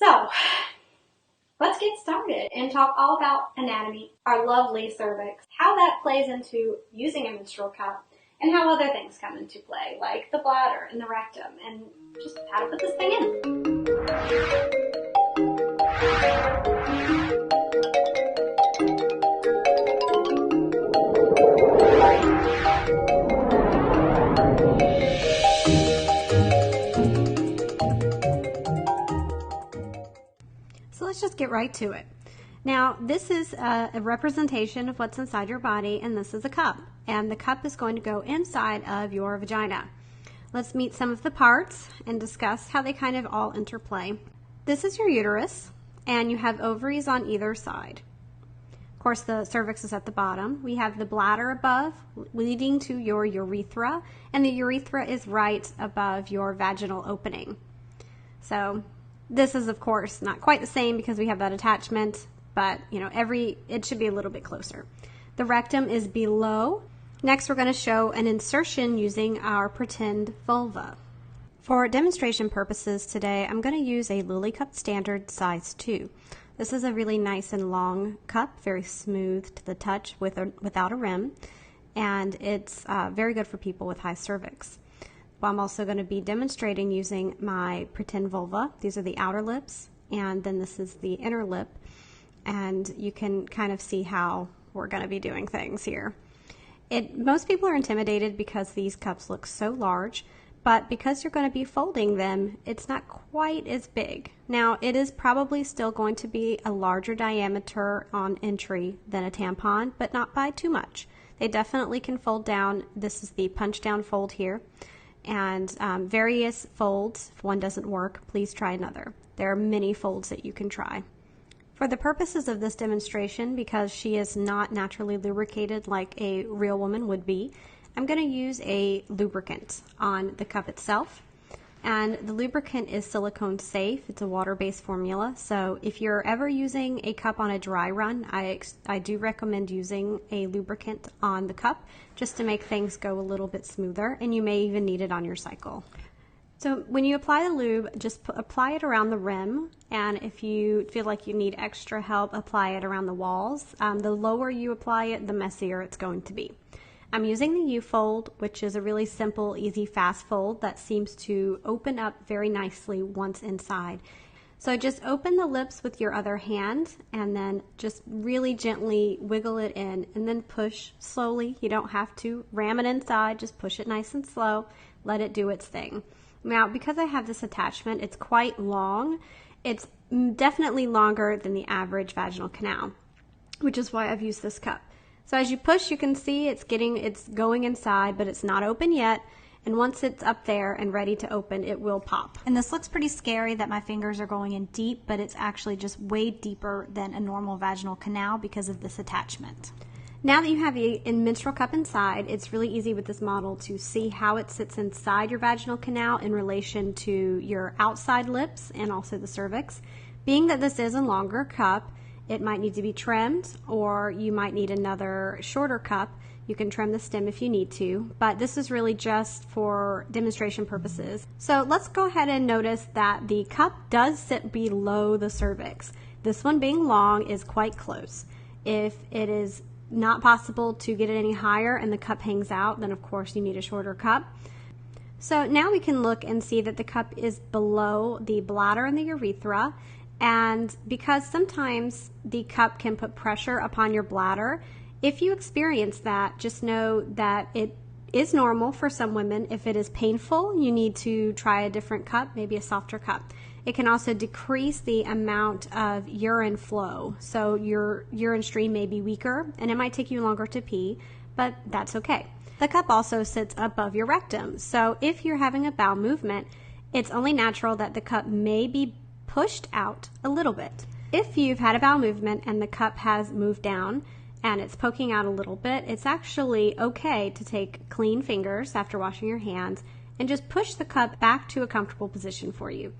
So, let's get started and talk all about anatomy, our lovely cervix, how that plays into using a menstrual cup, and how other things come into play, like the bladder and the rectum, and just how to put this thing in. So let's just get right to it. Now, this is a representation of what's inside your body, and this is a cup. And the cup is going to go inside of your vagina. Let's meet some of the parts and discuss how they kind of all interplay. This is your uterus, and you have ovaries on either side. Of course, the cervix is at the bottom. We have the bladder above, leading to your urethra, and the urethra is right above your vaginal opening. So this is, of course, not quite the same because we have that attachment, but it should be a little bit closer. The rectum is below. Next, we're going to show an insertion using our pretend vulva. For demonstration purposes today, I'm going to use a Lily Cup Standard size 2. This is a really nice and long cup, very smooth to the touch without a rim, and it's very good for people with high cervix. I'm also going to be demonstrating using my pretend vulva. These are the outer lips, and then this is the inner lip, and you can kind of see how we're going to be doing things here. Most people are intimidated because these cups look so large, but because you're going to be folding them, it's not quite as big. Now, it is probably still going to be a larger diameter on entry than a tampon, but not by too much. They definitely can fold down. This is the punch down fold here. And various folds. If one doesn't work, please try another. There are many folds that you can try. For the purposes of this demonstration, because she is not naturally lubricated like a real woman would be, I'm going to use a lubricant on the cup itself. And the lubricant is silicone safe. It's a water-based formula. So if you're ever using a cup on a dry run, I do recommend using a lubricant on the cup just to make things go a little bit smoother, and you may even need it on your cycle. So when you apply the lube, just apply it around the rim, and if you feel like you need extra help, apply it around the walls. The lower you apply it, the messier it's going to be. I'm using the U-fold, which is a really simple, easy, fast fold that seems to open up very nicely once inside. So just open the lips with your other hand and then just really gently wiggle it in and then push slowly. You don't have to ram it inside, just push it nice and slow. Let it do its thing. Now, because I have this attachment, it's quite long. It's definitely longer than the average vaginal canal, which is why I've used this cup. So as you push, you can see it's going inside, but it's not open yet. And once it's up there and ready to open, it will pop. And this looks pretty scary that my fingers are going in deep, but it's actually just way deeper than a normal vaginal canal because of this attachment. Now that you have a menstrual cup inside, it's really easy with this model to see how it sits inside your vaginal canal in relation to your outside lips and also the cervix. Being that this is a longer cup, it might need to be trimmed, or you might need another shorter cup. You can trim the stem if you need to, but this is really just for demonstration purposes. So let's go ahead and notice that the cup does sit below the cervix. This one being long is quite close. If it is not possible to get it any higher and the cup hangs out, then of course you need a shorter cup. So now we can look and see that the cup is below the bladder and the urethra. And because sometimes the cup can put pressure upon your bladder, if you experience that, just know that it is normal for some women. If it is painful, you need to try a different cup, maybe a softer cup. It can also decrease the amount of urine flow. So your urine stream may be weaker and it might take you longer to pee, but that's okay. The cup also sits above your rectum. So if you're having a bowel movement, it's only natural that the cup may be pushed out a little bit. If you've had a bowel movement and the cup has moved down and it's poking out a little bit, it's actually okay to take clean fingers after washing your hands and just push the cup back to a comfortable position for you.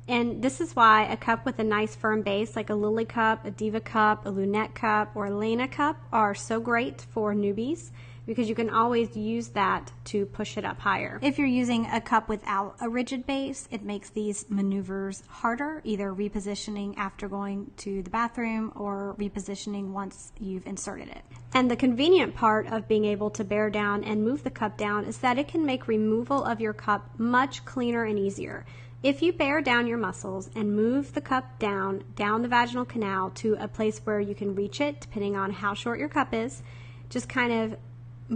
And this is why a cup with a nice firm base, like a Lily cup, a Diva cup, a Lunette cup, or a Lena cup, are so great for newbies, because you can always use that to push it up higher. If you're using a cup without a rigid base, it makes these maneuvers harder, either repositioning after going to the bathroom or repositioning once you've inserted it. And the convenient part of being able to bear down and move the cup down is that it can make removal of your cup much cleaner and easier. If you bear down your muscles and move the cup down the vaginal canal to a place where you can reach it, depending on how short your cup is, just kind of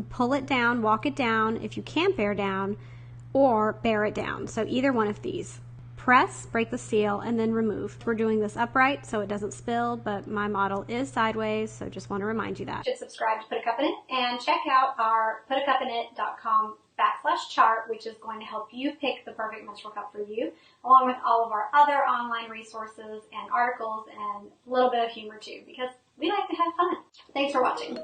pull it down, walk it down if you can't bear down, or bear it down. So either one of these. Press, break the seal, and then remove. We're doing this upright so it doesn't spill, but my model is sideways, so just want to remind you that. You should subscribe to Put a Cup in It and check out our putacupinit.com/chart, which is going to help you pick the perfect menstrual cup for you, along with all of our other online resources and articles and a little bit of humor too, because we like to have fun. Thanks for watching.